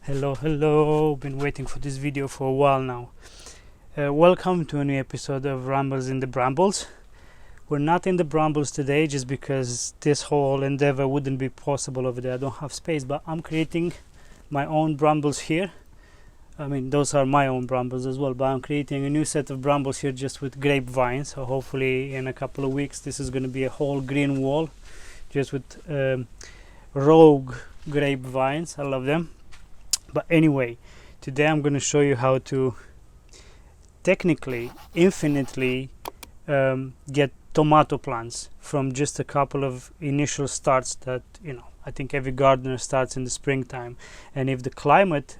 Hello, been waiting for this video for a while now. Welcome to a new episode of Rambles in the Brambles. We're not in the brambles today just because this whole endeavor wouldn't be possible over there. I don't have space, but I'm creating my own brambles here. I mean, those are my own brambles as well, but I'm creating a new set of brambles here just with grapevines. So hopefully in a couple of weeks this is going to be a whole green wall just with rogue grapevines. I love them. But anyway, today I'm going to show you how to technically infinitely get tomato plants from just a couple of initial starts that, I think every gardener starts in the springtime. And if the climate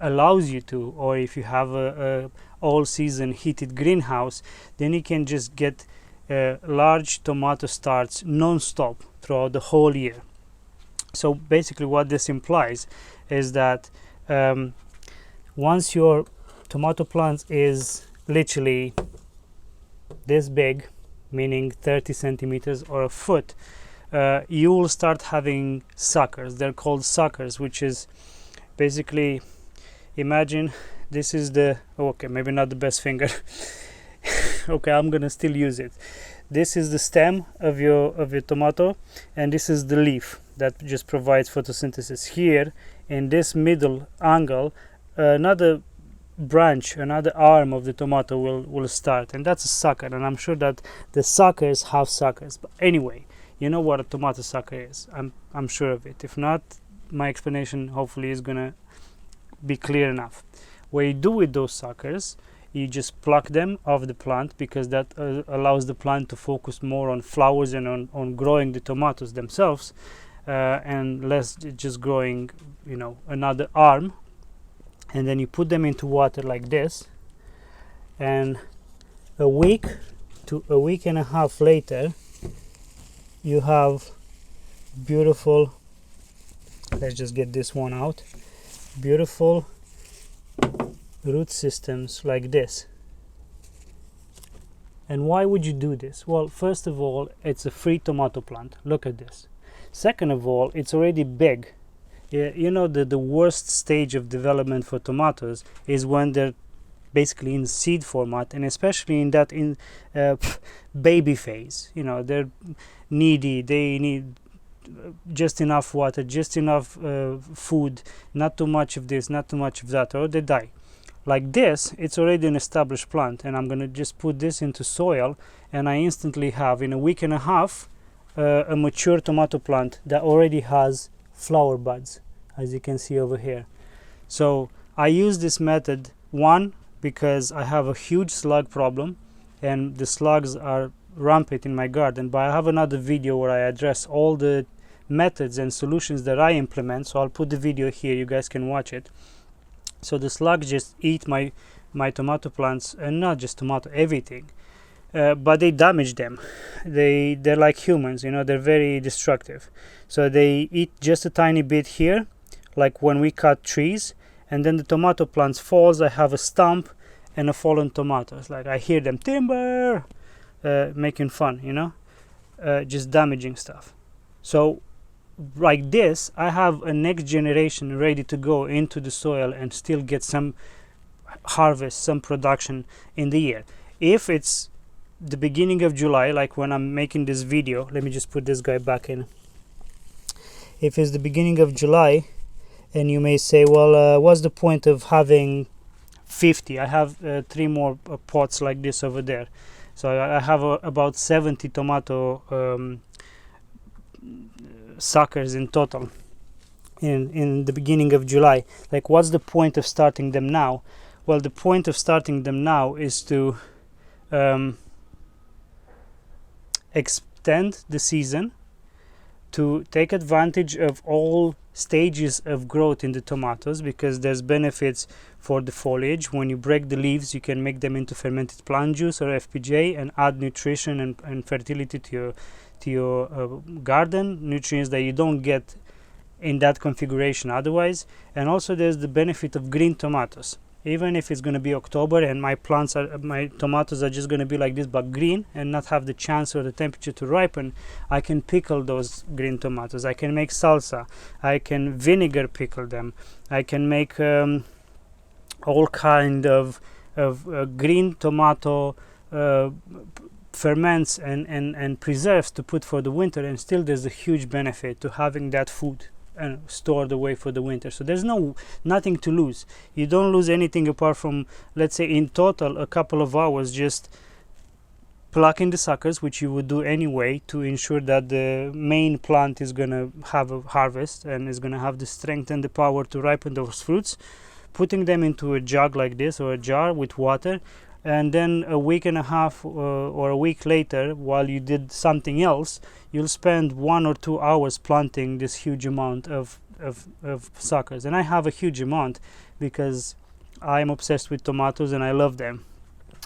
allows you to, or if you have a all season heated greenhouse, then you can just get large tomato starts non-stop throughout the whole year. So basically what this implies is that once your tomato plant is literally this big, meaning 30 centimeters or a foot, you will start having suckers. They're called suckers, which is basically, imagine this is the, okay, maybe not the best finger. Okay, I'm gonna still use it. This is the stem of your tomato, and this is the leaf that just provides photosynthesis. Here in this middle angle, another branch, another arm of the tomato will start, and that's a sucker. And I'm sure that the suckers have suckers. But anyway, you know what a tomato sucker is. I'm sure of it. If not, my explanation hopefully is gonna be clear enough. What you do with those suckers, you just pluck them off the plant, because that allows the plant to focus more on flowers and on growing the tomatoes themselves, and less just growing another arm. And then you put them into water like this, and a week to a week and a half later you have beautiful, let's just get this one out, beautiful root systems like this. And why would you do this? Well, first of all, it's a free tomato plant. Look at this. Second of all, it's already big. The worst stage of development for tomatoes is when they're basically in seed format, and especially in that baby phase. They're needy. They need just enough water, just enough food, not too much of this, not too much of that, or they die. Like this, it's already an established plant, and I'm gonna just put this into soil, and I instantly have, in a week and a half, a mature tomato plant that already has flower buds, as you can see over here. So I use this method, one, because I have a huge slug problem and the slugs are rampant in my garden, but I have another video where I address all the methods and solutions that I implement, so I'll put the video here, you guys can watch it. So the slugs just eat my tomato plants, and not just tomato, everything, but they damage them. They're like humans, they're very destructive. So they eat just a tiny bit here, like when we cut trees, and then the tomato plants falls. I have a stump and a fallen tomato. It's like I hear them, timber, making fun, just damaging stuff. So like this, I have a next generation ready to go into the soil and still get some harvest, some production in the year. If it's the beginning of July, like when I'm making this video, let me just put this guy back in. If it's the beginning of July, and you may say, well, what's the point of having 50? I have 3 more pots like this over there. So I have about 70 tomato suckers in total in the beginning of July. Like, what's the point of starting them now? Well, the point of starting them now is to extend the season, to take advantage of all stages of growth in the tomatoes, because there's benefits for the foliage. When you break the leaves, you can make them into fermented plant juice or FPJ and add nutrition and fertility to your garden, nutrients that you don't get in that configuration otherwise. And also there's the benefit of green tomatoes. even if it's going to be October and my tomatoes are just going to be like this but green and not have the chance or the temperature to ripen, I can pickle those green tomatoes. I can make salsa, I can vinegar pickle them, I can make all kind of green tomato ferments and preserves to put for the winter, and still there's a huge benefit to having that food and stored away for the winter. So there's nothing to lose. You don't lose anything apart from, let's say, in total a couple of hours just plucking the suckers, which you would do anyway to ensure that the main plant is going to have a harvest and is going to have the strength and the power to ripen those fruits, putting them into a jug like this or a jar with water, and then a week and a half or a week later, while you did something else, you'll spend 1 or 2 hours planting this huge amount of suckers. And I have a huge amount because I'm obsessed with tomatoes and I love them.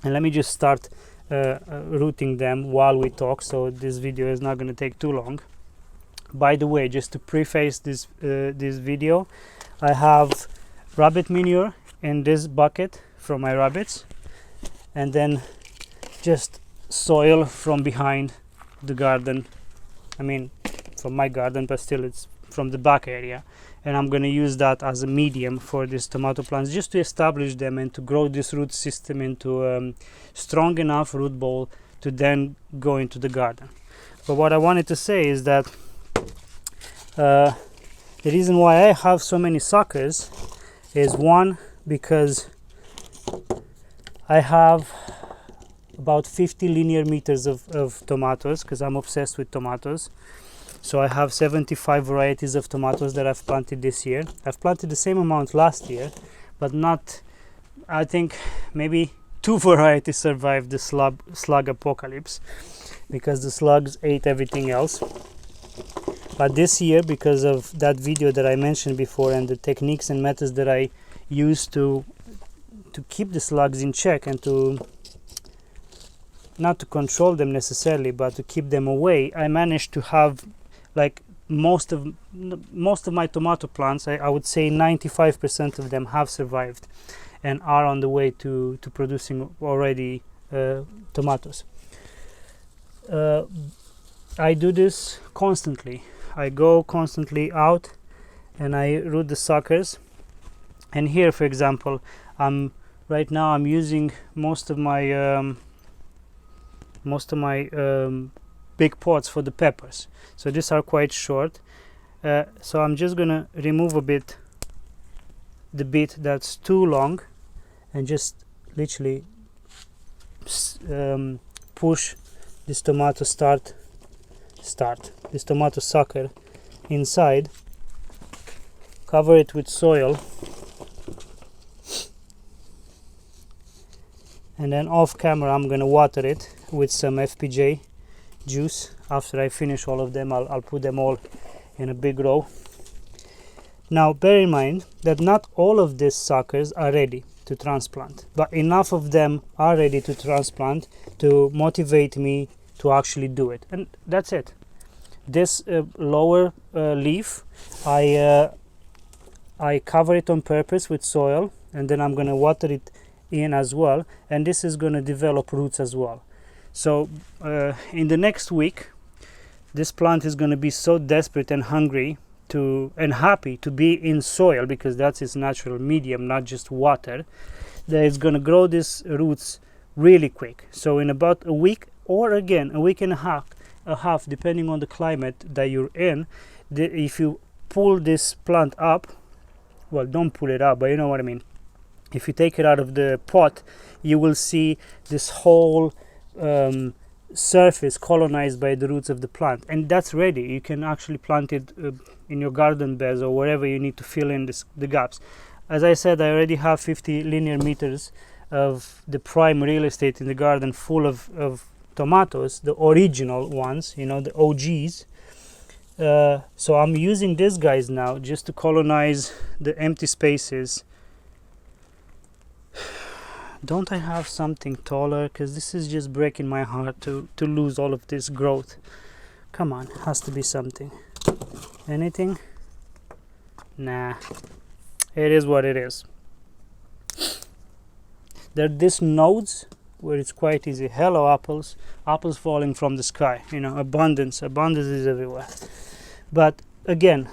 And let me just start rooting them while we talk, so this video is not going to take too long. By the way, just to preface this video, I have rabbit manure in this bucket from my rabbits, and then just soil from behind the garden. I mean, from my garden, but still it's from the back area, and I'm going to use that as a medium for these tomato plants, just to establish them and to grow this root system into strong enough root ball to then go into the garden. But what I wanted to say is that the reason why I have so many suckers is, one, because I have about 50 linear meters of tomatoes, because I'm obsessed with tomatoes. So I have 75 varieties of tomatoes that I've planted this year. I've planted the same amount last year, but not, I think maybe 2 varieties survived the slug apocalypse, because the slugs ate everything else. But this year, because of that video that I mentioned before and the techniques and methods that I used to keep the slugs in check and to not to control them necessarily, but to keep them away, I managed to have, like, most of my tomato plants, I would say 95% of them have survived and are on the way to producing already tomatoes. I do this constantly. I go constantly out and I root the suckers. And here, for example, right now I'm using most of my big pots for the peppers. So these are quite short. So I'm just gonna remove a bit the bit that's too long and just literally push this tomato this tomato sucker inside, cover it with soil, and then off camera I'm gonna water it with some FPJ juice. After I finish all of them, I'll put them all in a big row. Now bear in mind that not all of these suckers are ready to transplant, but enough of them are ready to transplant to motivate me to actually do it, and that's it. This lower leaf, I cover it on purpose with soil, and then I'm gonna water it in as well, and this is gonna develop roots as well. So in the next week, this plant is gonna be so desperate and hungry and happy to be in soil, because that's its natural medium, not just water, that it's gonna grow these roots really quick. So in about a week, or again a week and a half, depending on the climate that you're in, if you pull this plant up, well, don't pull it up, but you know what I mean. If you take it out of the pot, you will see this whole surface colonized by the roots of the plant, and that's ready. You can actually plant it in your garden beds or wherever you need to fill in the gaps. As I said, I already have 50 linear meters of the prime real estate in the garden full of tomatoes, the original ones, you know, the OGs. So I'm using these guys now just to colonize the empty spaces. Don't I have something taller? Because this is just breaking my heart to lose all of this growth. Come on, has to be something. Anything? Nah, it is what it is. There are these nodes where it's quite easy. Hello apples, apples falling from the sky, you know, abundance is everywhere. But again,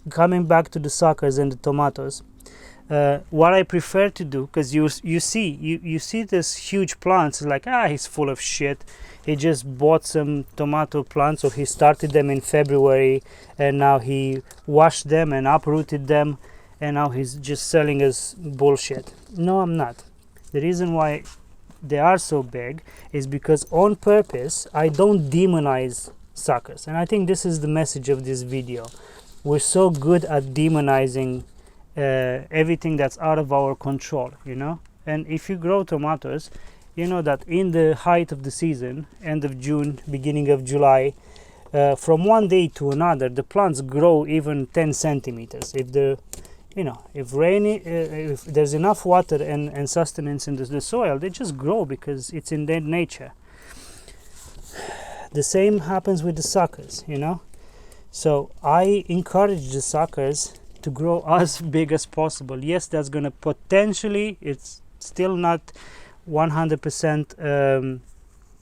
coming back to the suckers and the tomatoes, what I prefer to do, because you see this huge plants, like, he's full of shit, he just bought some tomato plants, or he started them in February and now he washed them and uprooted them and now he's just selling us bullshit. No, I'm not. The reason why they are so big is because on purpose I don't demonize suckers, and I think this is the message of this video. We're so good at demonizing everything that's out of our control, you know. And if you grow tomatoes, you know that in the height of the season, end of June, beginning of July, from one day to another the plants grow even 10 centimeters. If the if there's enough water and sustenance in the soil, they just grow because it's in their nature. The same happens with the suckers, you know. So I encourage the suckers to grow as big as possible. Yes, that's gonna potentially, it's still not 100%,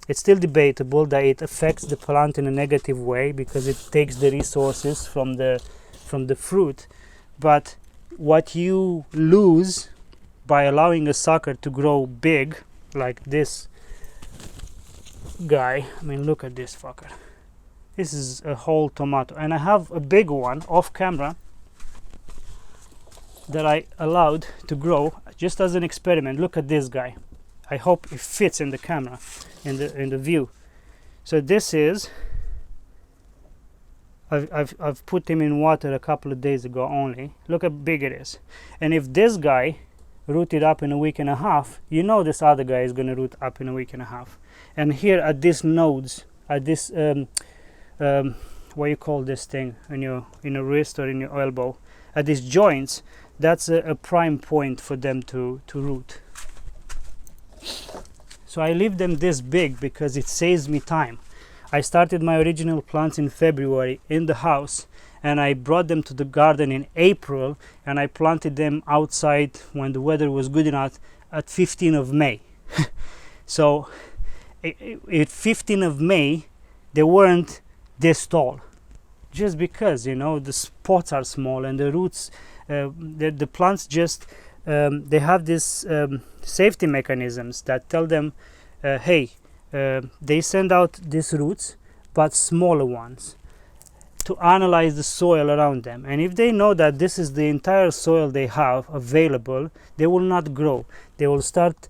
it's still debatable that it affects the plant in a negative way because it takes the resources from the fruit. But what you lose by allowing a sucker to grow big, like this guy, I mean, look at this fucker. This is a whole tomato, and I have a big one off camera that I allowed to grow just as an experiment. Look at this guy. I hope it fits in the camera, in the view. So this is, I've put him in water a couple of days ago only. Look how big it is. And if this guy rooted up in a week and a half, you know this other guy is going to root up in a week and a half. And here at these nodes, at this what you call this thing in your wrist or in your elbow, at these joints, that's a prime point for them to root. So I leave them this big because it saves me time. I started my original plants in February in the house, and I brought them to the garden in April, and I planted them outside when the weather was good enough at 15th of May. So at 15th of May they weren't this tall, just because, you know, the spots are small and the roots, the plants just they have this safety mechanisms that tell them, hey, they send out these roots, but smaller ones, to analyze the soil around them. And if they know that this is the entire soil they have available, they will not grow. They will start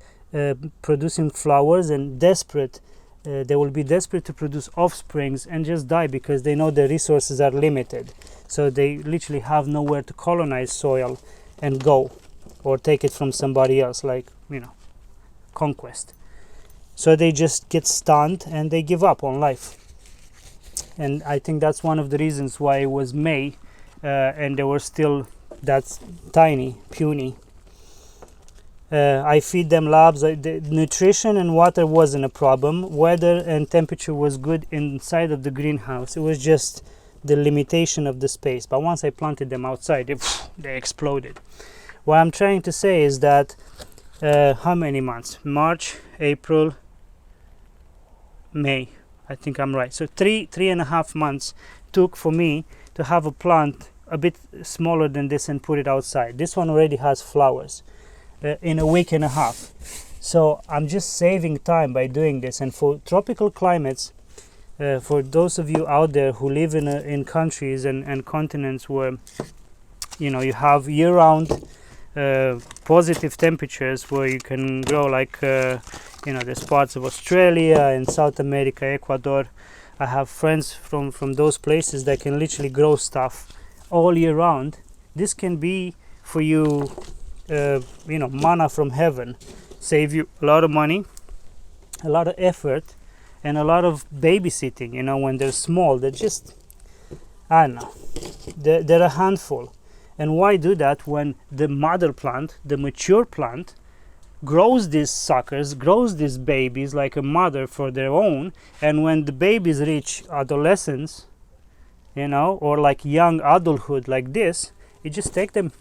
producing flowers, and they will be desperate to produce offsprings and just die because they know their resources are limited. So they literally have nowhere to colonize soil and go, or take it from somebody else, like, you know, conquest. So they just get stunned and they give up on life. And I think that's one of the reasons why it was May and they were still that tiny, puny. I feed them labs. The nutrition and water wasn't a problem. Weather and temperature was good inside of the greenhouse. It was just the limitation of the space. But once I planted them outside, they exploded. What I'm trying to say is that how many months? March, April, May. I think I'm right. So three and a half months took for me to have a plant a bit smaller than this and put it outside. This one already has flowers in a week and a half. So I'm just saving time by doing this. And for tropical climates, for those of you out there who live in countries and continents where, you know, you have year-round positive temperatures, where you can grow, like you know, there's parts of Australia and South America, Ecuador. I have friends from those places that can literally grow stuff all year round. This can be for you, you know, manna from heaven. Save you a lot of money, a lot of effort, and a lot of babysitting. You know, when they're small, they're just, I don't know, they're a handful. And why do that when the mother plant, the mature plant, grows these suckers, grows these babies like a mother for their own, and when the babies reach adolescence, you know, or like young adulthood like this, you just take them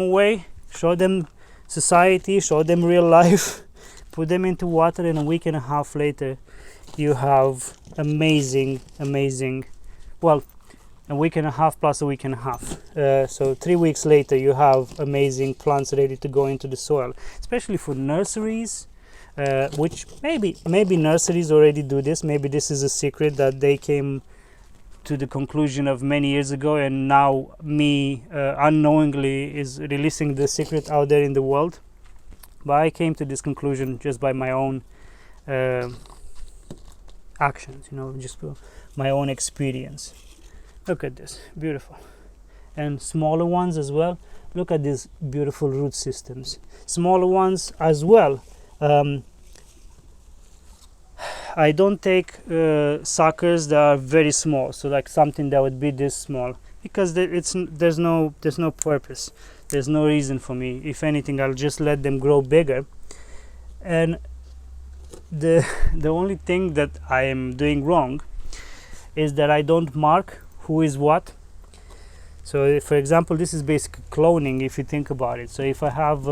away, show them society, show them real life, put them into water, and a week and a half later you have amazing, well, a week and a half plus a week and a half, so 3 weeks later you have amazing plants ready to go into the soil, especially for nurseries, which maybe nurseries already do this. Maybe this is a secret that they came to the conclusion of many years ago, and now me unknowingly is releasing the secret out there in the world. But I came to this conclusion just by my own actions, just my own experience. Look at this, beautiful. And smaller ones as well. Look at these beautiful root systems. Smaller ones as well. I don't take suckers that are very small, so like something that would be this small, because there's no purpose. There's no reason for me. If anything, I'll just let them grow bigger. And the only thing that I am doing wrong is that I don't mark who is what. So for example, this is basically cloning if you think about it. So if I have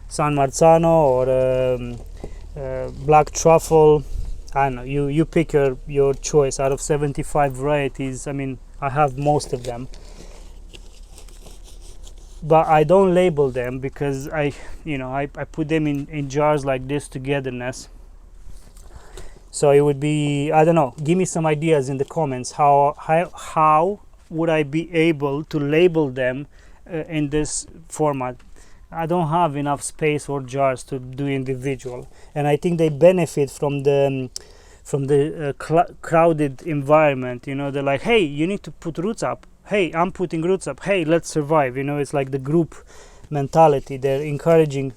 San Marzano or black truffle, I don't know, you pick your choice out of 75 varieties. I mean, I have most of them, but I don't label them because I put them in jars like this togetherness. So it would be, I don't know, give me some ideas in the comments how would I be able to label them in this format. I don't have enough space or jars to do individual, and I think they benefit from the crowded environment. They're like, hey, you need to put roots up. Hey, I'm putting roots up. Hey, let's survive. It's like the group mentality. They're encouraging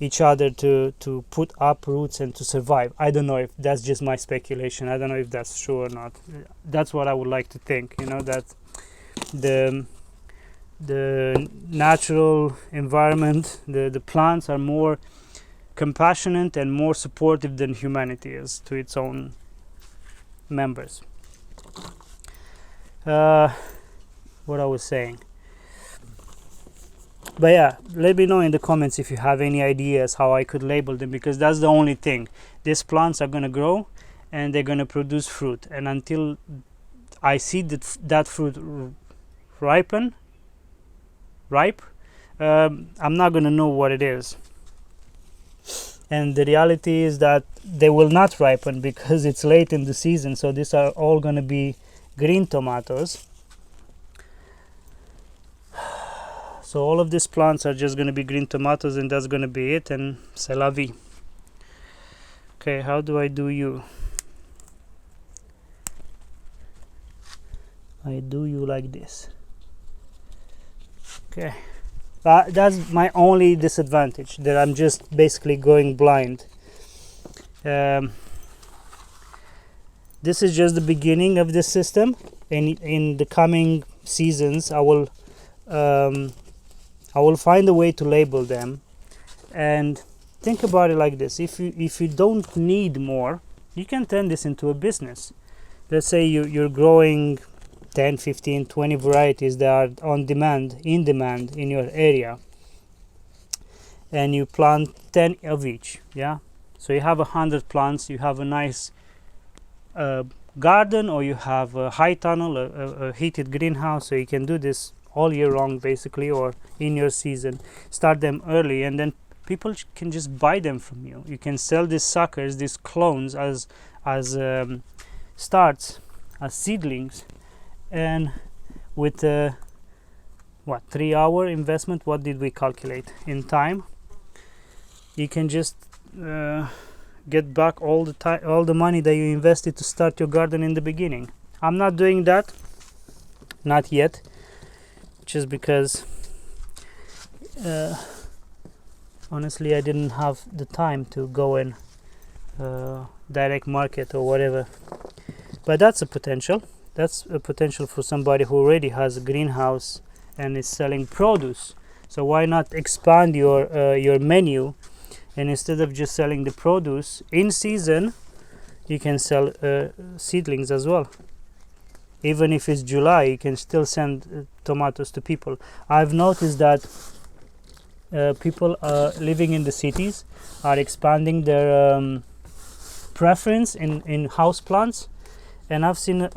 each other to put up roots and to survive. I don't know if that's just my speculation. I don't know if that's true or not. That's what I would like to think. That the natural environment, the plants are more compassionate and more supportive than humanity is to its own members. What I was saying. But yeah, let me know in the comments if you have any ideas how I could label them, because that's the only thing. These plants are going to grow and they're going to produce fruit, and until I see that fruit ripe, I'm not going to know what it is. And the reality is that they will not ripen because it's late in the season. So these are all going to be green tomatoes. So all of these plants are just going to be green tomatoes, and that's going to be it, and c'est la vie. Okay, how do I do you? I do you like this. Okay, that's my only disadvantage, that I'm just basically going blind. This is just the beginning of this system, and in the coming seasons I will find a way to label them. And think about it like this: if you don't need more, you can turn this into a business. Let's say you're growing 10, 15, 20 varieties that are in demand in your area, and you plant 10 of each. Yeah, so you have 100 plants. You have a nice garden, or you have a high tunnel, a heated greenhouse, so you can do this all year long basically, or in your season. Start them early, and then people can just buy them from you. You can sell these suckers, these clones, as starts, as seedlings, and with 3-hour investment, what did we calculate in time, you can just get back all the money that you invested to start your garden in the beginning. I'm not doing that, not yet, just because honestly I didn't have the time to go in direct market or whatever. But that's a potential for somebody who already has a greenhouse and is selling produce. So why not expand your menu, and instead of just selling the produce in season, you can sell seedlings as well. Even if it's July, you can still send tomatoes to people. I've noticed that people living in the cities are expanding their preference in house plants, and I've seen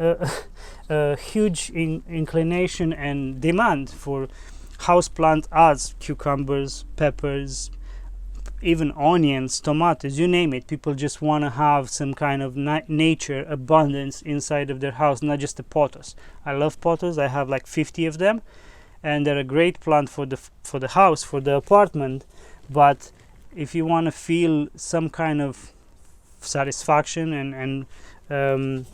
a huge inclination and demand for house plant as cucumbers, peppers, even onions, tomatoes, you name it. People just want to have some kind of nature abundance inside of their house, not just the pothos. I love pothos. I have like 50 of them, and they're a great plant for the house, for the apartment. But if you want to feel some kind of satisfaction and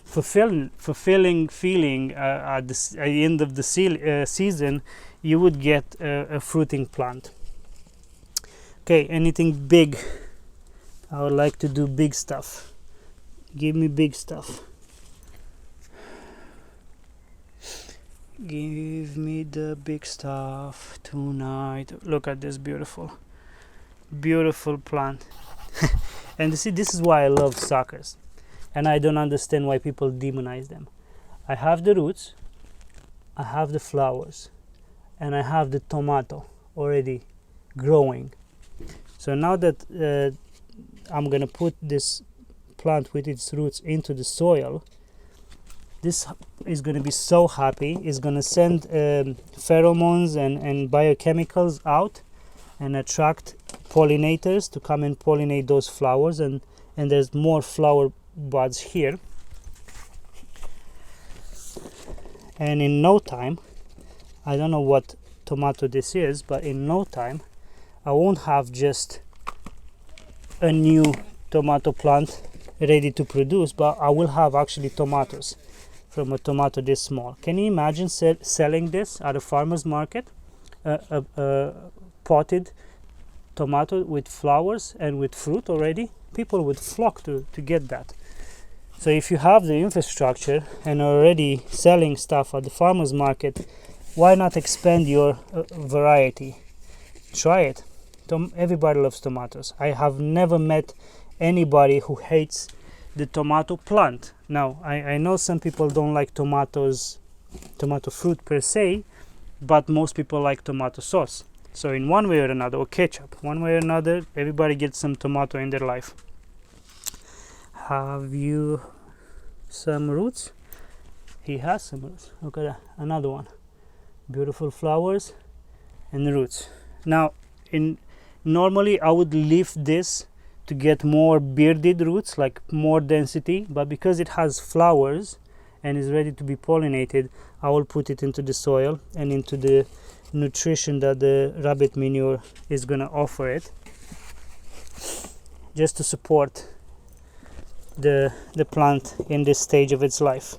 fulfilling feeling at the end of the season, you would get a fruiting plant. Okay, anything big? I would like to do big stuff. Give me big stuff. Give me the big stuff tonight. Look at this beautiful plant. And you see, this is why I love suckers, and I don't understand why people demonize them. I have the roots, I have the flowers, and I have the tomato already growing. So now that I'm gonna put this plant with its roots into the soil, this is going to be so happy. It's going to send pheromones and biochemicals out and attract pollinators to come and pollinate those flowers, and there's more flower buds here. And in no time, I don't know what tomato this is, but in no time I won't have just a new tomato plant ready to produce, but I will have actually tomatoes from a tomato this small. Can you imagine selling this at a farmer's market? A potted tomato with flowers and with fruit already? People would flock to get that. So if you have the infrastructure and are already selling stuff at the farmer's market, why not expand your variety? Try it. Everybody loves tomatoes. I have never met anybody who hates the tomato plant. Now, I know some people don't like tomato fruit per se, but most people like tomato sauce. So in one way or another, or ketchup, one way or another, everybody gets some tomato in their life. Have you some roots? He has some roots. Look at that, another one. Beautiful flowers and roots. Now, normally I would leave this to get more bearded roots, like more density, but because it has flowers and is ready to be pollinated, I will put it into the soil and into the nutrition that the rabbit manure is going to offer it, just to support the plant in this stage of its life.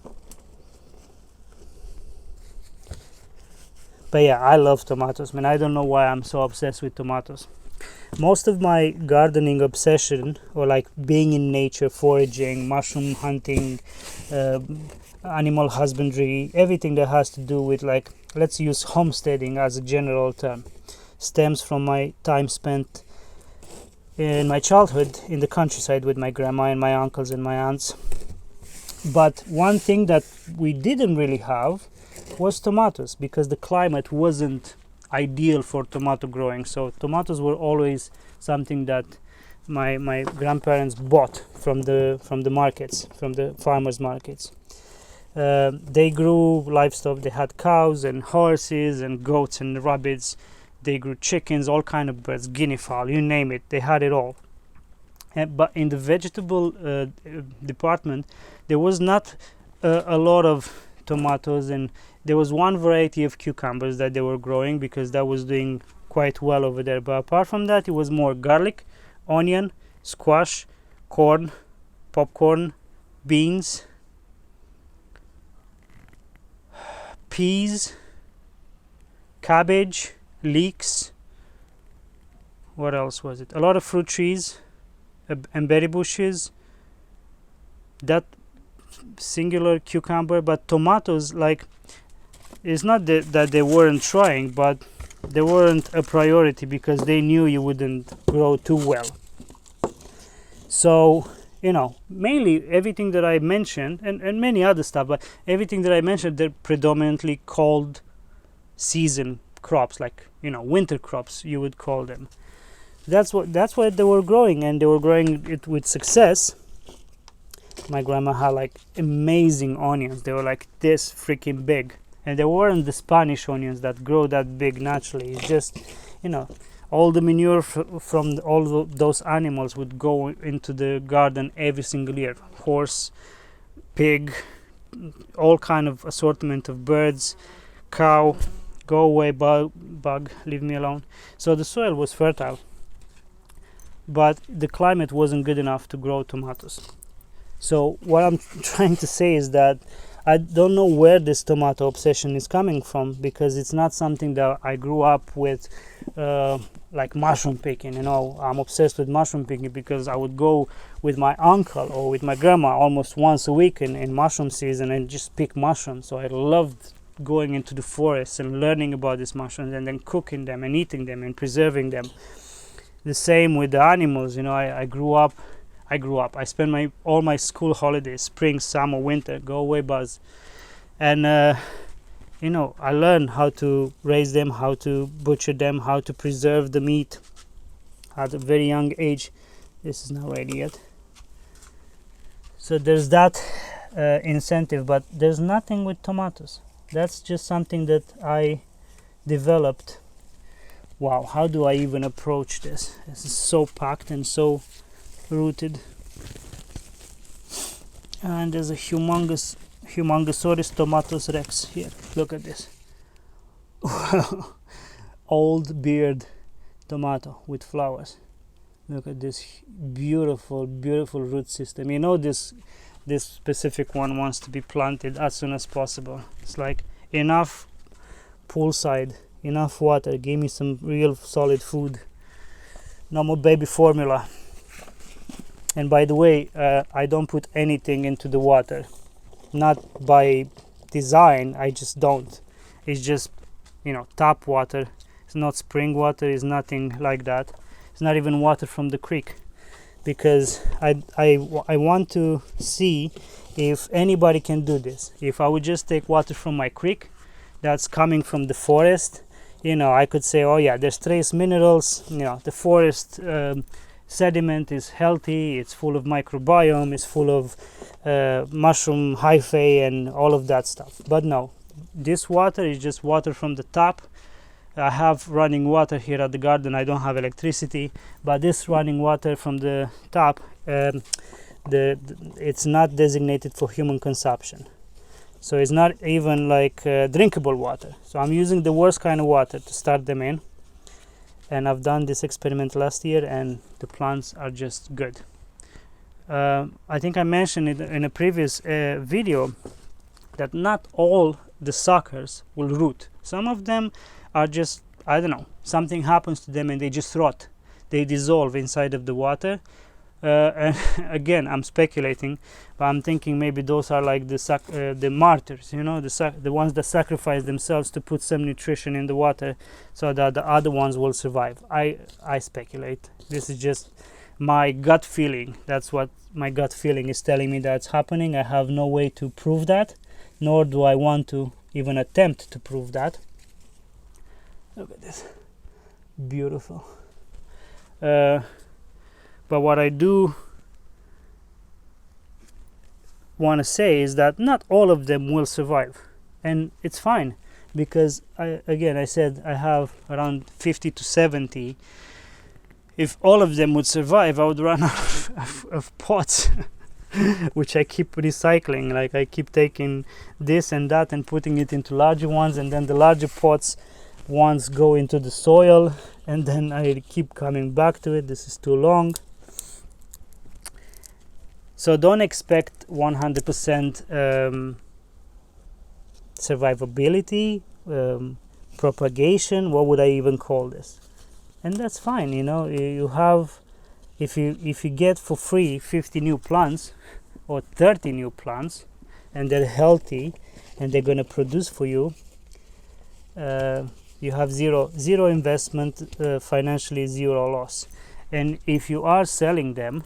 But yeah, I love tomatoes, man. I don't know why I'm so obsessed with tomatoes. Most of my gardening obsession, or like being in nature, foraging, mushroom hunting, animal husbandry, everything that has to do with, like, let's use homesteading as a general term, stems from my time spent in my childhood in the countryside with my grandma and my uncles and my aunts. But one thing that we didn't really have was tomatoes, because the climate wasn't ideal for tomato growing. So tomatoes were always something that my grandparents bought from the markets, from the farmers markets. They grew livestock. They had cows and horses and goats and rabbits. They grew chickens, all kind of birds, guinea fowl, you name it. They had it all. But in the vegetable department, there was not a lot of tomatoes, and there was one variety of cucumbers that they were growing because that was doing quite well over there. But apart from that, it was more garlic, onion, squash, corn, popcorn, beans, peas, cabbage, leeks. What else was it? A lot of fruit trees and berry bushes. That singular cucumber. But tomatoes, like, it's not that they weren't trying, but they weren't a priority because they knew you wouldn't grow too well. So, you know, mainly everything that I mentioned, and many other stuff, but everything that I mentioned, they're predominantly cold season crops, like, you know, winter crops you would call them. That's what they were growing, and they were growing it with success. My grandma had like amazing onions. They were like this freaking big, and they weren't the Spanish onions that grow that big naturally. It's just, you know, all the manure from all those animals would go into the garden every single year. Horse, pig, all kind of assortment of birds, cow. Go away, bug, leave me alone. So the soil was fertile, but the climate wasn't good enough to grow tomatoes. So what I'm trying to say is that I don't know where this tomato obsession is coming from, because it's not something that I grew up with, like mushroom picking. You know, I'm obsessed with mushroom picking because I would go with my uncle or with my grandma almost once a week in mushroom season and just pick mushrooms. So I loved going into the forest and learning about these mushrooms, and then cooking them and eating them and preserving them. The same with the animals. You know, I grew up. I spent all my school holidays, spring, summer, winter. Go away, Buzz. And you know, I learned how to raise them, how to butcher them, how to preserve the meat at a very young age. This is not ready yet. So there's that incentive, but there's nothing with tomatoes. That's just something that I developed. Wow, how do I even approach this? This is so packed and so rooted. And there's a humongousaurus tomatos rex here. Look at this. Old beard tomato with flowers. Look at this beautiful root system. You know, this specific one wants to be planted as soon as possible. It's like enough poolside, enough water, give me some real solid food, no more baby formula. And by the way, I don't put anything into the water, not by design, I just don't. It's just, you know, tap water. It's not spring water, it's nothing like that. It's not even water from the creek, because I want to see if anybody can do this. If I would just take water from my creek that's coming from the forest, you know, I could say, oh yeah, there's trace minerals, you know, the forest sediment is healthy, it's full of microbiome, it's full of mushroom hyphae and all of that stuff. But no, this water is just water from the tap. I have running water here at the garden. I don't have electricity, but this running water from the tap, it's not designated for human consumption. So it's not even like drinkable water. So I'm using the worst kind of water to start them in. And I've done this experiment last year, and the plants are just good. I think I mentioned it in a previous video that not all the suckers will root. Some of them are just, I don't know, something happens to them and they just rot. They dissolve inside of the water. And again, I'm speculating, but I'm thinking maybe those are like the martyrs, you know, the ones that sacrifice themselves to put some nutrition in the water so that the other ones will survive. I speculate. This is just my gut feeling. That's what my gut feeling is telling me that's happening. I have no way to prove that, nor do I want to even attempt to prove that. Look at this. Beautiful. But what I do want to say is that not all of them will survive. And it's fine, because I said I have around 50 to 70. If all of them would survive, I would run out of pots, which I keep recycling. Like I keep taking this and that and putting it into larger ones, and then the larger pots ones go into the soil, and then I keep coming back to it. This is too long. So don't expect 100% survivability, propagation. What would I even call this? And that's fine, you know. You have, if you get for free 50 new plants or 30 new plants, and they're healthy and they're gonna produce for you, you have zero investment, financially zero loss. And if you are selling them,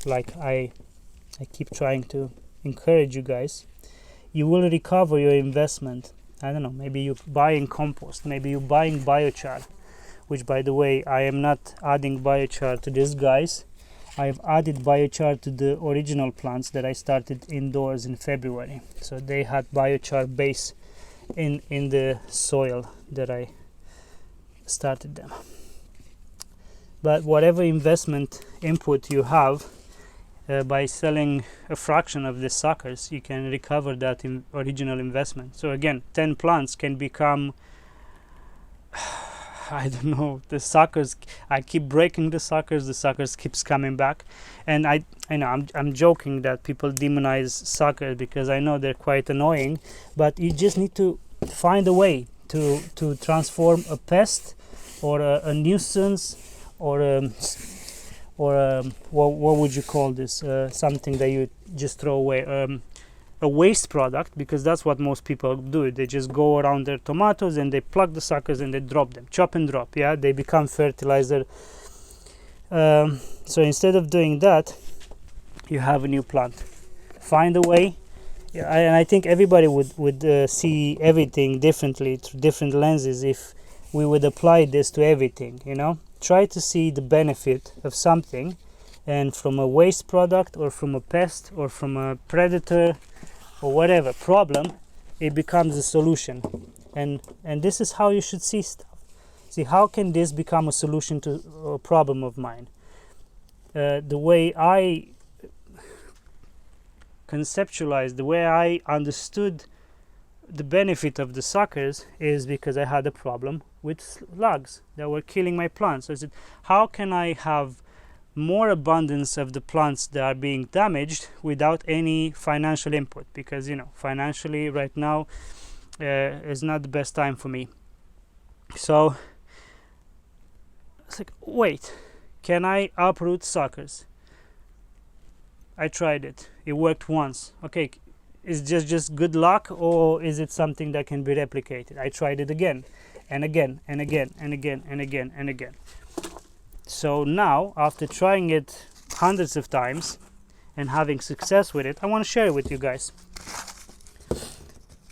like I keep trying to encourage you guys, you will recover your investment I don't know, maybe you're buying compost, maybe you're buying biochar, which, by the way, I am not adding biochar to this, guys. I've added biochar to the original plants that I started indoors in February. So they had biochar base in the soil that I started them. But whatever investment input you have, by selling a fraction of the suckers, you can recover that in original investment. So again, 10 plants can become I don't know, the suckers, I keep breaking the suckers keeps coming back. And I know I'm joking that people demonize suckers, because I know they're quite annoying, but you just need to find a way to transform a pest or a nuisance or what would you call this, something that you just throw away, a waste product, because that's what most people do. They just go around their tomatoes and they pluck the suckers and they drop them, chop and drop. Yeah, they become fertilizer. So instead of doing that, you have a new plant. Find a way. Yeah, and I think everybody would see everything differently through different lenses if we would apply this to everything. You know, try to see the benefit of something, and from a waste product or from a pest or from a predator or whatever problem, it becomes a solution. And this is how you should see stuff. See, how can this become a solution to a problem of mine? The way I conceptualized, the way I understood the benefit of the suckers is because I had a problem with slugs that were killing my plants. So I said, how can I have more abundance of the plants that are being damaged without any financial input? Because, you know, financially right now is not the best time for me. So it's like, wait, can I uproot suckers? I tried it. It worked once. Okay, is just good luck, or is it something that can be replicated? I tried it again and again and again and again and again and again. So now, after trying it hundreds of times and having success with it, I want to share it with you guys.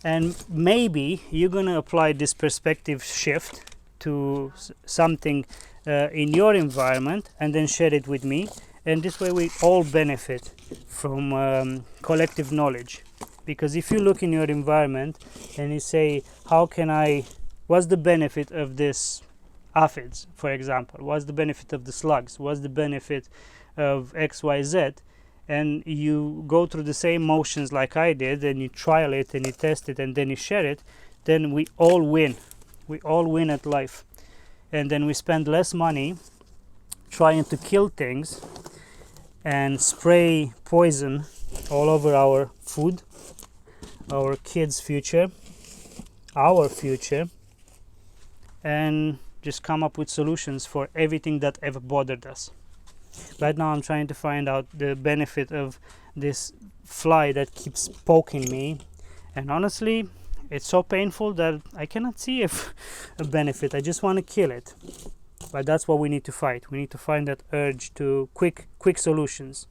And maybe you're going to apply this perspective shift to something in your environment and then share it with me. And this way we all benefit from collective knowledge. Because if you look in your environment and you say, what's the benefit of this aphids, for example, what's the benefit of the slugs, what's the benefit of XYZ, and you go through the same motions like I did, and you trial it and you test it and then you share it, then we all win. We all win at life. And then we spend less money trying to kill things and spray poison all over our food, our kids' future, our future, and just come up with solutions for everything that ever bothered us. Right now I'm trying to find out the benefit of this fly that keeps poking me, and honestly it's so painful that I cannot see a benefit. I just want to kill it. But that's what we need to fight. We need to find that urge to quick solutions.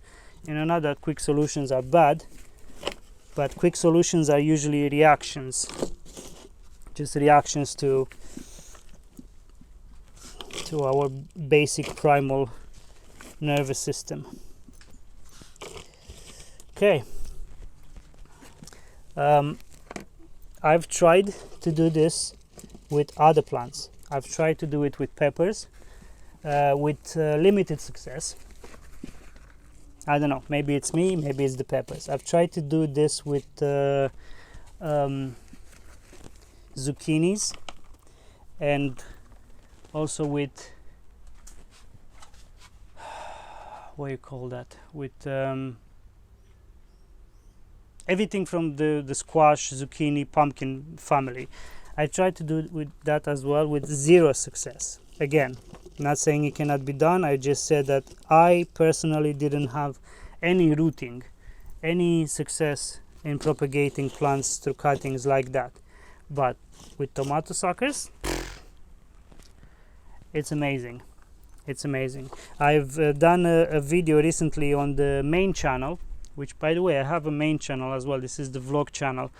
You know, not that quick solutions are bad, but quick solutions are usually reactions. Just reactions to our basic primal nervous system. Okay. I've tried to do this with other plants. I've tried to do it with peppers with limited success. I don't know, maybe it's me, maybe it's the peppers. I've tried to do this with zucchinis, and also with what do you call that, with everything from the squash, zucchini, pumpkin family. I tried to do it with that as well, with zero success. Again, not saying it cannot be done, I just said that I personally didn't have any rooting, any success in propagating plants through cuttings like that. But with tomato suckers, it's amazing. It's amazing. I've done a video recently on the main channel, which, by the way, I have a main channel as well. This is the vlog channel.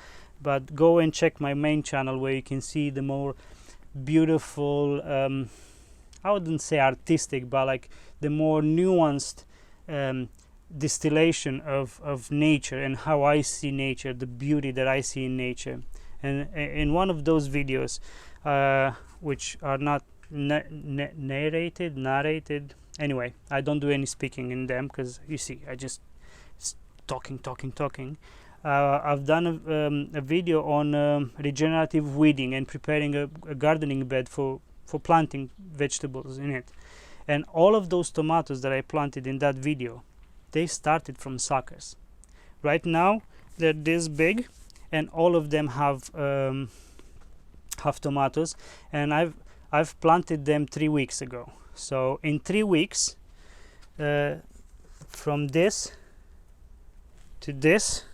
but go and check my main channel where you can see the more beautiful, I wouldn't say artistic, but like the more nuanced distillation of nature and how I see nature, the beauty that I see in nature. And in one of those videos, which are not narrated, anyway, I don't do any speaking in them because you see I just talking. I've done a video on regenerative weeding and preparing a gardening bed for planting vegetables in it. And all of those tomatoes that I planted in that video, they started from suckers. Right now they're this big, and all of them have tomatoes, and I've planted them 3 weeks ago. So in 3 weeks, from this to this,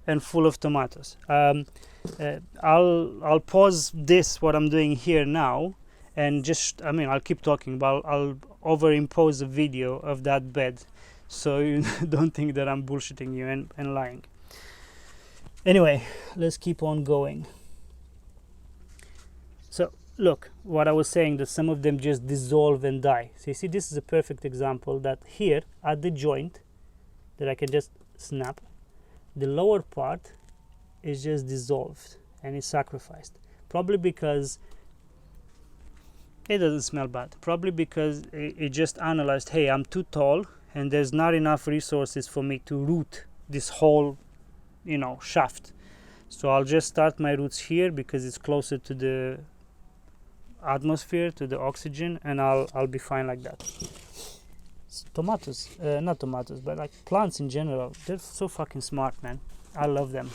and full of tomatoes. I'll pause this what I'm doing here now, and just I'll keep talking, but I'll overimpose a video of that bed, so you don't think that I'm bullshitting you and lying. Anyway, let's keep on going. So look, what I was saying, that some of them just dissolve and die. So you see, this is a perfect example that here at the joint that I can just snap, the lower part is just dissolved and is sacrificed, probably because it doesn't smell bad, probably because it just analyzed, hey, I'm too tall and there's not enough resources for me to root this whole shaft, so I'll just start my roots here because it's closer to the atmosphere, to the oxygen, and I'll be fine like that. Tomatoes, not tomatoes, but like plants in general, they're so fucking smart, man. I love them.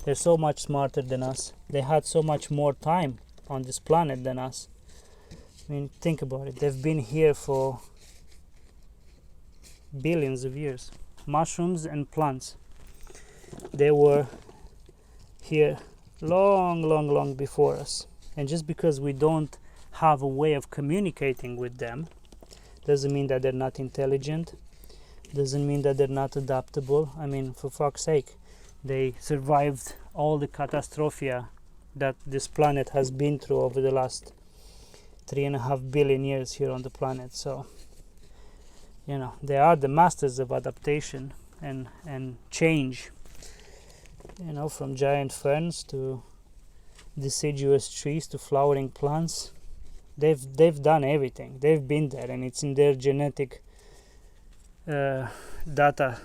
They're so much smarter than us. They had so much more time on this planet than us. I mean, think about it. They've been here for billions of years. Mushrooms and plants, they were here long before us. And just because we don't have a way of communicating with them doesn't mean that they're not intelligent, doesn't mean that they're not adaptable. I mean, for fuck's sake, they survived all the catastrophia that this planet has been through over the last 3.5 billion years here on the planet. So they are the masters of adaptation and change, from giant ferns to deciduous trees to flowering plants. They've done everything. They've been there, and it's in their genetic data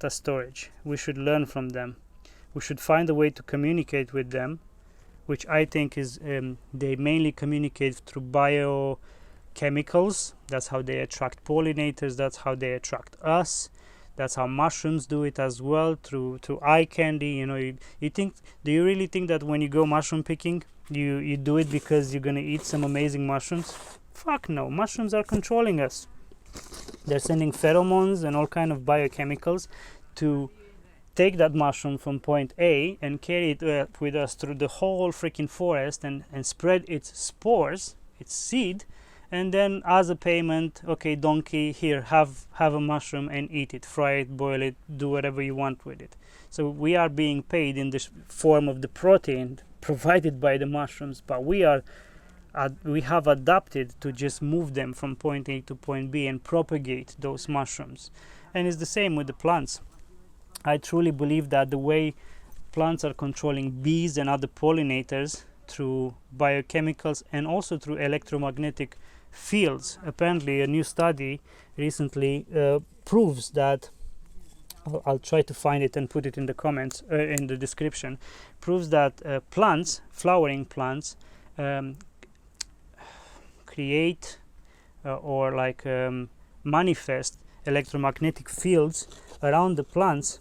storage. We should learn from them. We should find a way to communicate with them, which I think is they mainly communicate through biochemicals. That's how they attract pollinators. That's how they attract us. That's how mushrooms do it as well, through eye candy. Do you really think that when you go mushroom picking, you do it because you're gonna eat some amazing mushrooms? Fuck no. Mushrooms are controlling us. They're sending pheromones and all kind of biochemicals to take that mushroom from point A and carry it with us through the whole freaking forest and spread its spores, its seed, and then as a payment, okay, donkey, here, have a mushroom and eat it, fry it, boil it, do whatever you want with it. So we are being paid in the form of the protein provided by the mushrooms, but we have adapted to just move them from point A to point B and propagate those mushrooms. And it's the same with the plants. I truly believe that the way plants are controlling bees and other pollinators through biochemicals and also through electromagnetic fields. Apparently a new study recently proves that, I'll try to find it and put it in the comments, in the description, proves that plants, flowering plants, create or manifest electromagnetic fields around the plants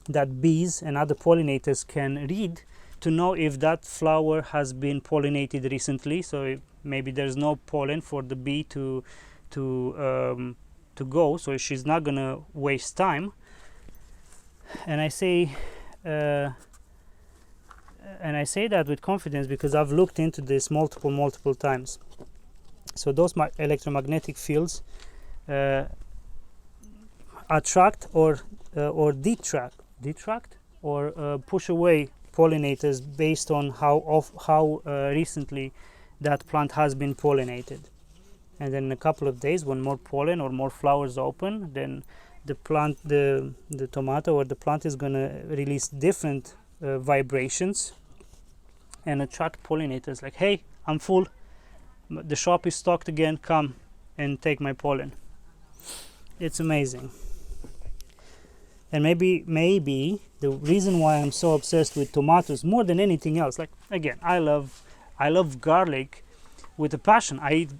that bees and other pollinators can read to know if that flower has been pollinated recently. So maybe there's no pollen for the bee to go, so she's not gonna waste time. And I say that with confidence because I've looked into this multiple times. So those electromagnetic fields attract or detract or push away pollinators based on how recently that plant has been pollinated. And then in a couple of days, when more pollen or more flowers open, then the plant, the tomato or the plant is going to release different vibrations and attract pollinators like, hey, I'm full, the shop is stocked again, come and take my pollen. It's amazing. And maybe the reason why I'm so obsessed with tomatoes more than anything else, like, again, I love garlic with a passion. I eat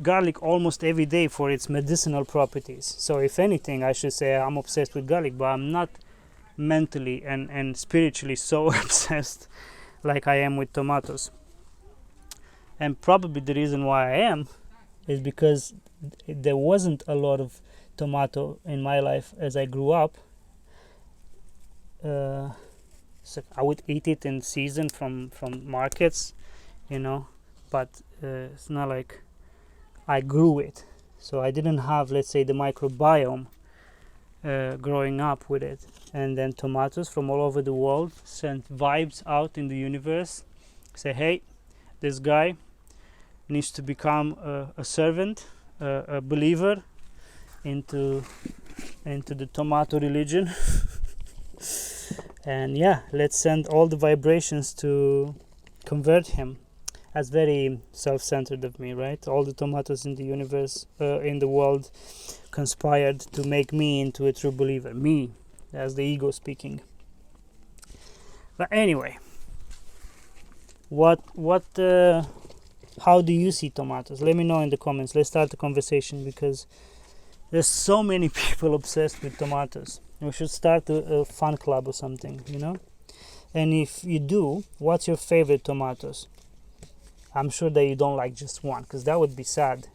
garlic almost every day for its medicinal properties. So if anything, I should say I'm obsessed with garlic, but I'm not mentally and spiritually so obsessed like I am with tomatoes. And probably the reason why I am is because there wasn't a lot of tomato in my life as I grew up. So I would eat it in season from markets, you know, but it's not like I grew it. So I didn't have, let's say, the microbiome growing up with it. And then tomatoes from all over the world sent vibes out in the universe, say, hey, this guy needs to become a servant, a believer into the tomato religion. And yeah, let's send all the vibrations to convert him. That's very self-centered of me, right? All the tomatoes in the universe, in the world, conspired to make me into a true believer. Me, as the ego speaking. But anyway, how do you see tomatoes? Let me know in the comments. Let's start the conversation, because there's so many people obsessed with tomatoes. We should start a fan club or something, you know? And if you do, what's your favorite tomatoes? I'm sure that you don't like just one, because that would be sad.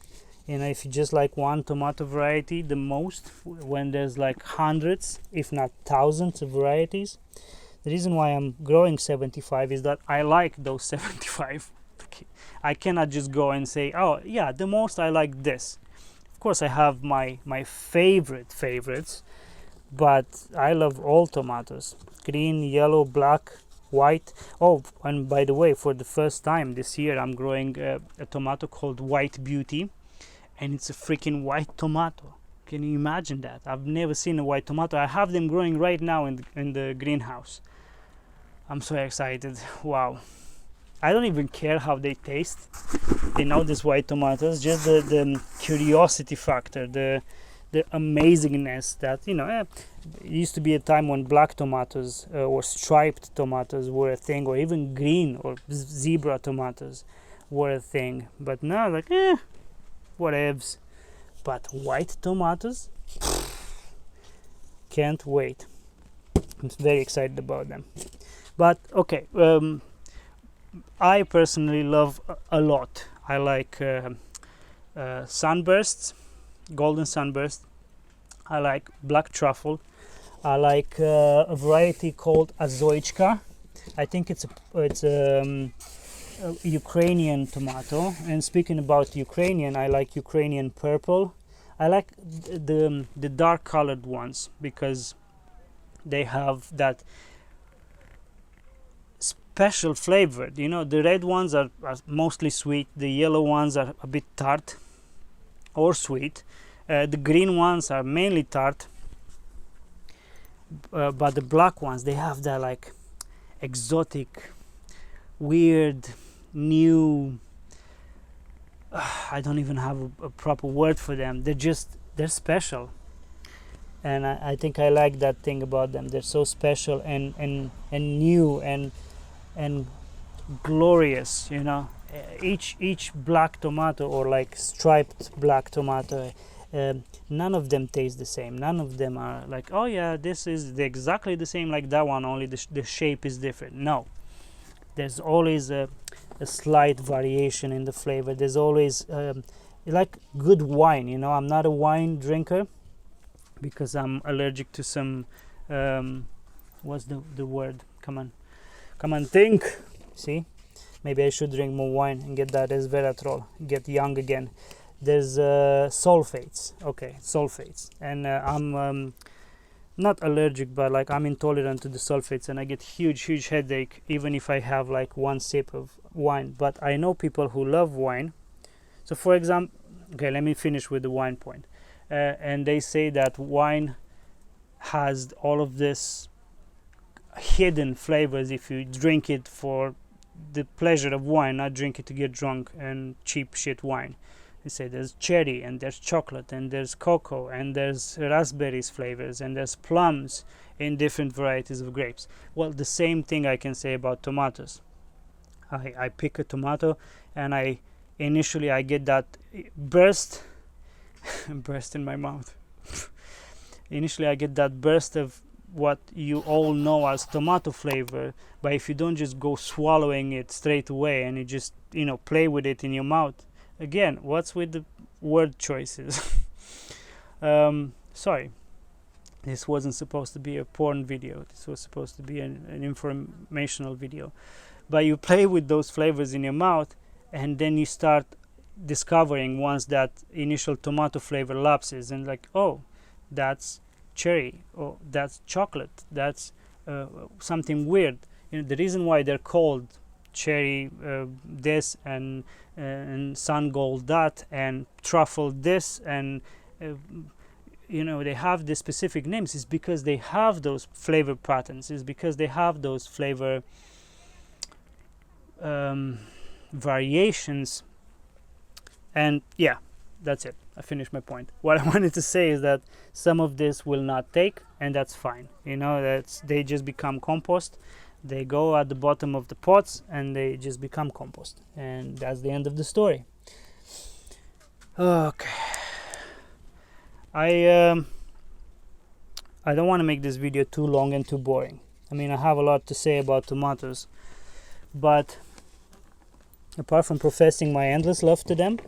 You know, if you just like one tomato variety the most, when there's like hundreds, if not thousands of varieties. The reason why I'm growing 75 is that I like those 75. I cannot just go and say, oh yeah, the most I like this. Of course I have my favorites, but I love all tomatoes. Green, yellow, black, white. Oh, and by the way, for the first time this year I'm growing a tomato called White Beauty, and it's a freaking white tomato. Can you imagine that? I've never seen a white tomato. I have them growing right now in the greenhouse. I'm so excited. Wow. I don't even care how they taste. You know, these white tomatoes, just the curiosity factor, the amazingness that, you know, it used to be a time when black tomatoes or striped tomatoes were a thing, or even green or zebra tomatoes were a thing. But now, like, whatevs. But white tomatoes, can't wait. I'm very excited about them. But okay, I personally love a lot. I like sunbursts, golden sunburst. I like black truffle. I like a variety called Azoichka. I think it's a Ukrainian tomato. And speaking about Ukrainian, I like Ukrainian purple. I like the dark colored ones because they have that special flavor. You know, the red ones are mostly sweet, the yellow ones are a bit tart or sweet, the green ones are mainly tart, but the black ones, they have that like exotic, weird, new, I don't even have a proper word for them. They're special, and I think I like that thing about them. They're so special and new and glorious, you know. Each black tomato, or like striped black tomato, none of them taste the same. None of them are like, oh yeah, this is exactly the same like that one, only the shape is different. No, there's always a slight variation in the flavor. There's always like good wine, you know. I'm not a wine drinker because I'm allergic to some what's the word? Come on, think. See, maybe I should drink more wine and get that resveratrol, get young again. There's sulfates. Okay, sulfates. And I'm not allergic, but like I'm intolerant to the sulfates, and I get huge headache even if I have like one sip of wine. But I know people who love wine. So for example, okay, let me finish with the wine point. And they say that wine has all of this hidden flavors if you drink it for the pleasure of wine, not drink it to get drunk and cheap shit wine. They say there's cherry and there's chocolate and there's cocoa and there's raspberries flavors and there's plums in different varieties of grapes. Well, the same thing I can say about tomatoes. I pick a tomato and I initially get that burst burst in my mouth. Initially I get that burst of what you all know as tomato flavor, but if you don't just go swallowing it straight away and you just, you know, play with it in your mouth. Again, what's with the word choices? Sorry, this wasn't supposed to be a porn video. This was supposed to be an informational video. But you play with those flavors in your mouth, and then you start discovering once that initial tomato flavor lapses, and like, oh, that's cherry, oh, that's chocolate, that's something weird. You know, the reason why they're called cherry this and sun gold that and truffle this and you know, they have the specific names is because they have those flavor patterns, is because they have those flavor variations. And yeah, that's it. I finished my point. What I wanted to say is that some of this will not take, and that's fine. You know, they just become compost. They go at the bottom of the pots and they just become compost, and that's the end of the story. Okay, I don't want to make this video too long and too boring. I mean, I have a lot to say about tomatoes, but apart from professing my endless love to them,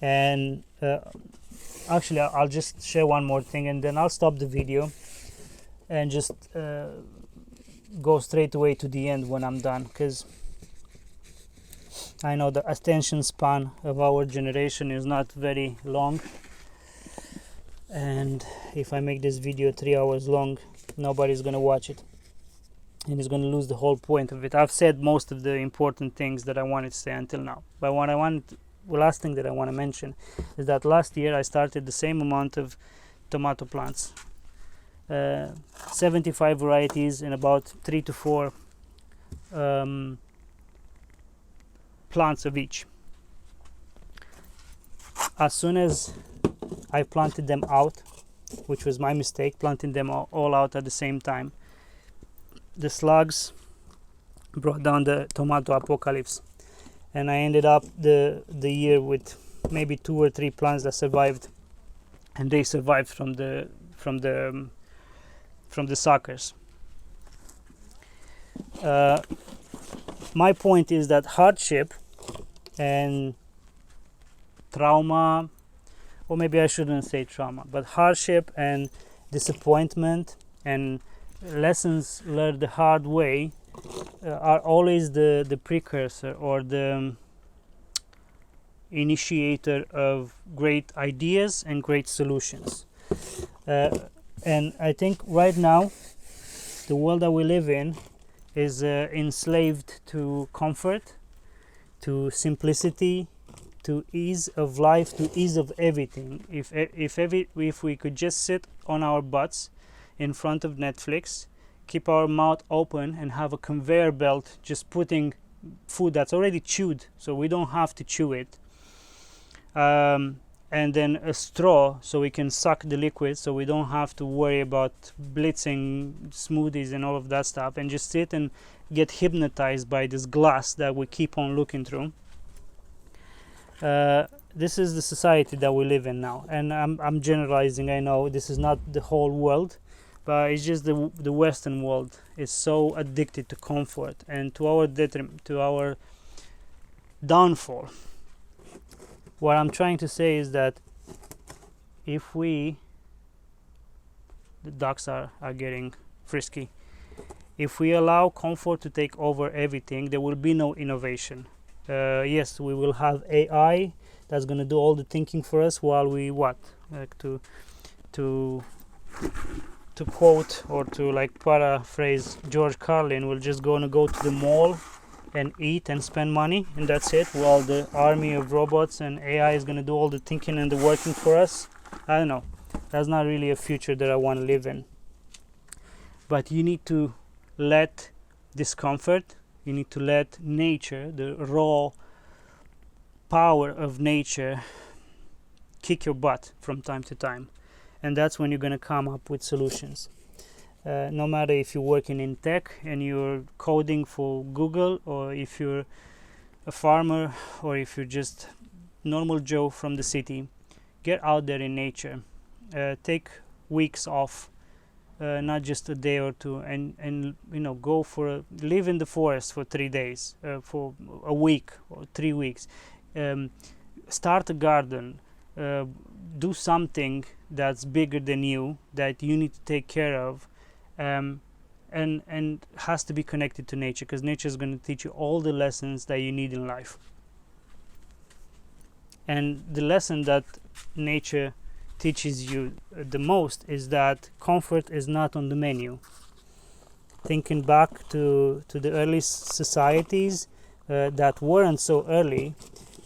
and actually I'll just share one more thing and then I'll stop the video and just go straight away to the end when I'm done, because I know the attention span of our generation is not very long, and if I make this video 3 hours long, nobody's gonna watch it and it's gonna lose the whole point of it. I've said most of the important things that I wanted to say until now, but the last thing that I want to mention is that last year I started the same amount of tomato plants, 75 varieties and about 3 to 4 plants of each. As soon as I planted them out, which was my mistake, planting them all out at the same time, the slugs brought down the tomato apocalypse, and I ended up the year with maybe 2 or 3 plants that survived, and they survived from the suckers. My point is that hardship and trauma, or maybe I shouldn't say trauma, but hardship and disappointment and lessons learned the hard way are always the precursor or the initiator of great ideas and great solutions. And I think right now the world that we live in is enslaved to comfort, to simplicity, to ease of life, to ease of everything. If we could just sit on our butts in front of Netflix, keep our mouth open and have a conveyor belt just putting food that's already chewed so we don't have to chew it, and then a straw so we can suck the liquid so we don't have to worry about blitzing smoothies and all of that stuff, and just sit and get hypnotized by this glass that we keep on looking through. This is the society that we live in now, and I'm generalizing. I know this is not the whole world, but it's just the Western world is so addicted to comfort and to our detriment, to our downfall. What I'm trying to say is that if the ducks are getting frisky, if we allow comfort to take over everything, there will be no innovation. Yes, we will have AI that's going to do all the thinking for us while we to to quote or to like paraphrase George Carlin, we're just going to go to the mall and eat and spend money, and that's it, while the army of robots and AI is going to do all the thinking and the working for us. I don't know. That's not really a future that I want to live in. But you need to let discomfort, you need to let nature, the raw power of nature, kick your butt from time to time. And that's when you're going to come up with solutions. No matter if you're working in tech and you're coding for Google, or if you're a farmer, or if you're just normal Joe from the city, get out there in nature. Take weeks off, not just a day or two, and go live in the forest for 3 days, for a week or 3 weeks. Start a garden. Do something that's bigger than you, that you need to take care of, and has to be connected to nature, because nature is going to teach you all the lessons that you need in life. And the lesson that nature teaches you the most is that comfort is not on the menu. Thinking back to the early societies that weren't so early,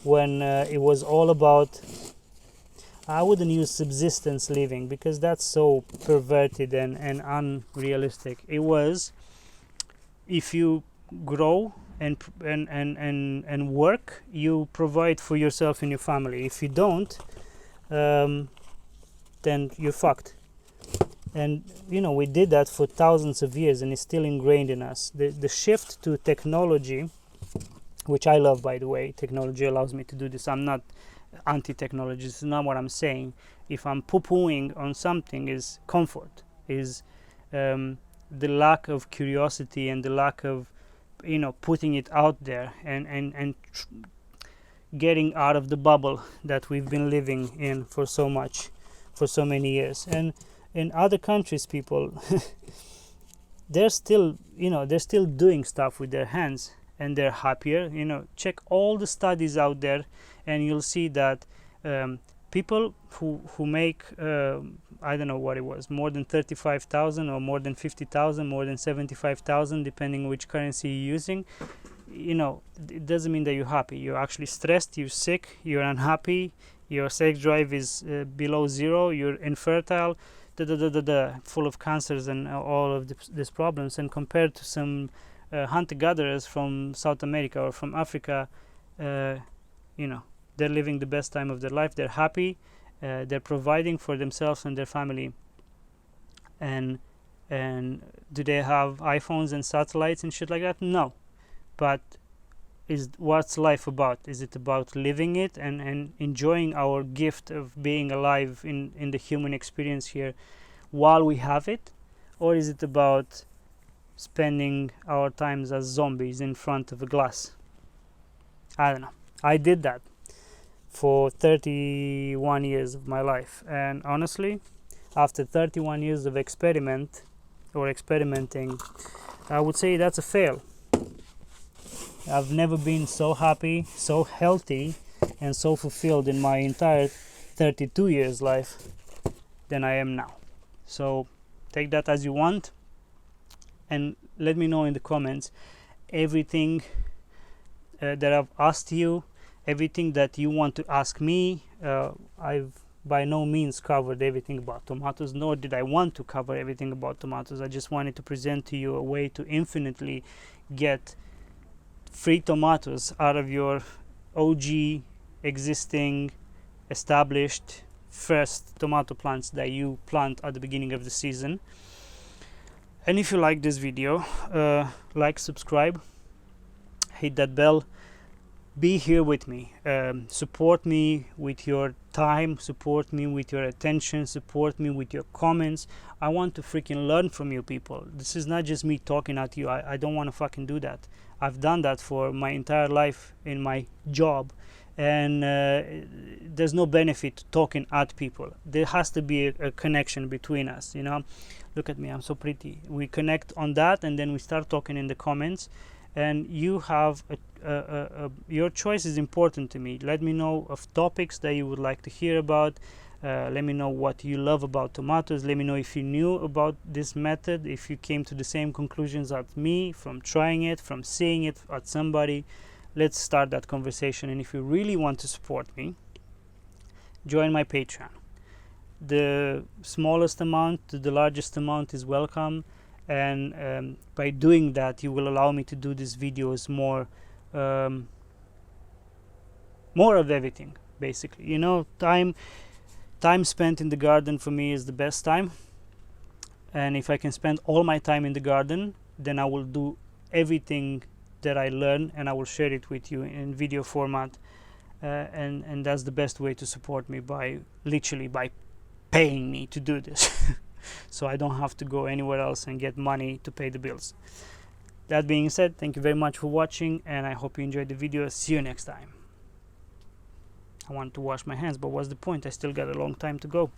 when it was all about, I wouldn't use subsistence living because that's so perverted and unrealistic. It was, if you grow and work, you provide for yourself and your family. If you don't, then you're fucked. And we did that for thousands of years, and it's still ingrained in us. The shift to technology, which I love, by the way, technology allows me to do this. I'm not anti-technology. This is not what I'm saying. If I'm poo-pooing on something, is comfort, is the lack of curiosity and the lack of putting it out there and getting out of the bubble that we've been living in for so many years. And in other countries, people they're still doing stuff with their hands, and they're happier. Check all the studies out there, and you'll see that people who make I don't know what it was, more than 35,000 or more than 50,000, more than 75,000, depending which currency you're using, it doesn't mean that you're happy. You're actually stressed, you're sick, you're unhappy, your sex drive is below zero, you're infertile, full of cancers and all of these problems. And compared to some hunter-gatherers from South America or from Africa, they're living the best time of their life. They're happy. They're providing for themselves and their family. And do they have iPhones and satellites and shit like that? No. But what's life about? Is it about living it and enjoying our gift of being alive in the human experience here while we have it? Or is it about spending our times as zombies in front of a glass? I don't know. I did that for 31 years of my life, and honestly, after 31 years of experimenting, I would say that's a fail. I've never been so happy, so healthy, and so fulfilled in my entire 32 years life than I am now. So take that as you want, and let me know in the comments everything that I've asked you, everything that you want to ask me. I've by no means covered everything about tomatoes, nor did I want to cover everything about tomatoes. I just wanted to present to you a way to infinitely get free tomatoes out of your OG, existing, established first tomato plants that you plant at the beginning of the season. And if you like this video, like, subscribe, hit that bell, be here with me, support me with your time, support me with your attention, support me with your comments. I want to freaking learn from you people. This is not just me talking at you. I don't want to fucking do that. I've done that for my entire life in my job, and there's no benefit to talking at people. There has to be a connection between us. Look at me, I'm so pretty. We connect on that, and then we start talking in the comments. And you have your choice is important to me. Let me know of topics that you would like to hear about. Let me know what you love about tomatoes. Let me know if you knew about this method, if you came to the same conclusions as me from trying it, from seeing it at somebody. Let's start that conversation. And if you really want to support me, join my Patreon. The smallest amount to the largest amount is welcome, and by doing that you will allow me to do these videos more of everything, basically. You know, time spent in the garden for me is the best time, and if I can spend all my time in the garden, then I will do everything that I learn and I will share it with you in video format, and that's the best way to support me, by literally by paying me to do this so I don't have to go anywhere else and get money to pay the bills. That being said, thank you very much for watching, and I hope you enjoyed the video. See you next time. I want to wash my hands, but what's the point? I still got a long time to go.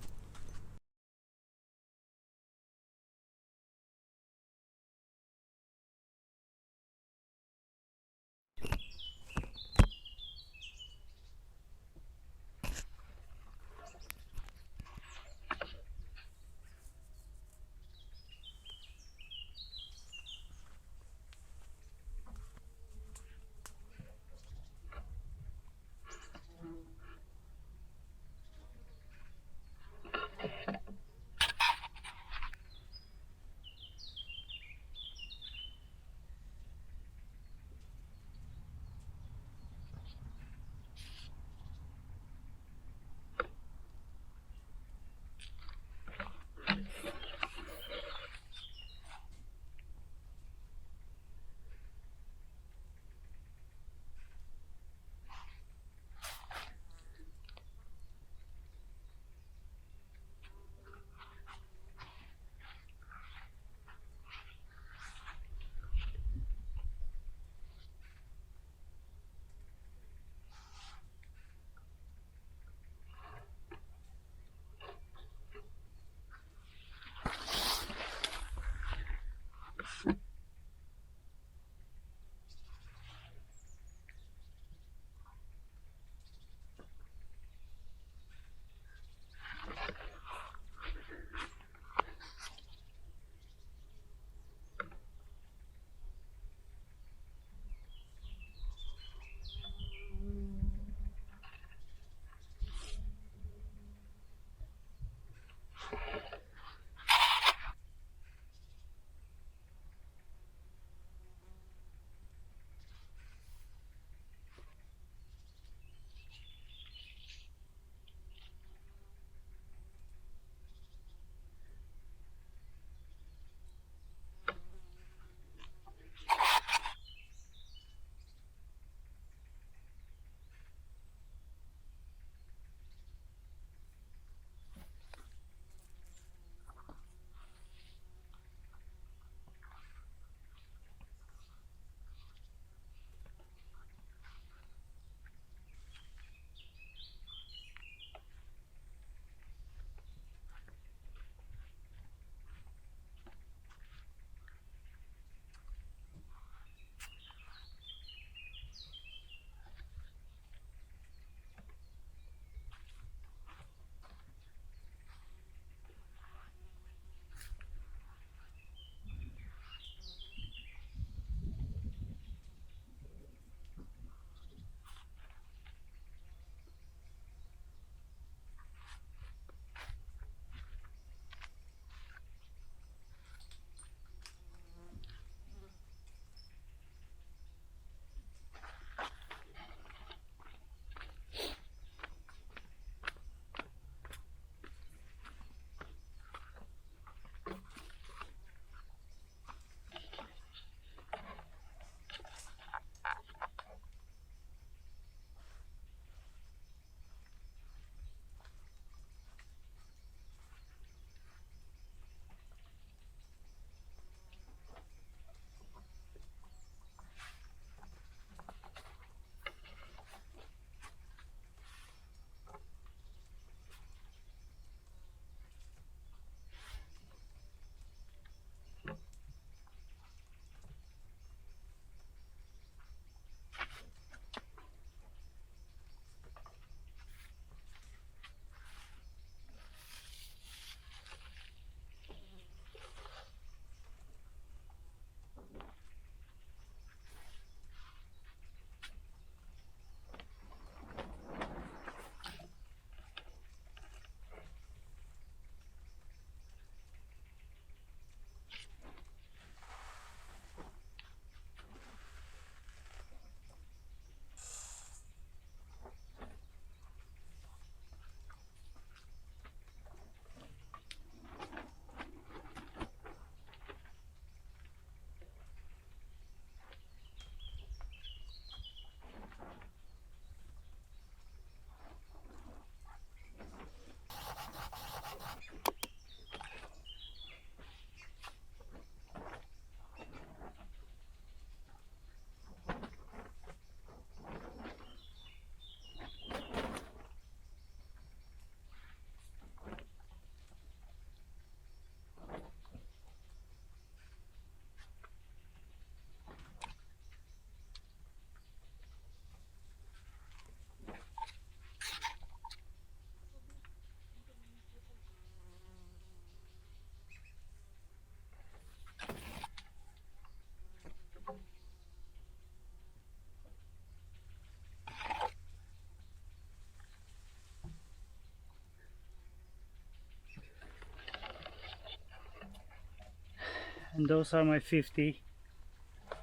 And those are my 50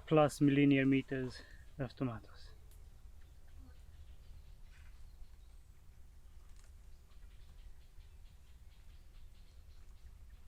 plus millennial meters of tomato.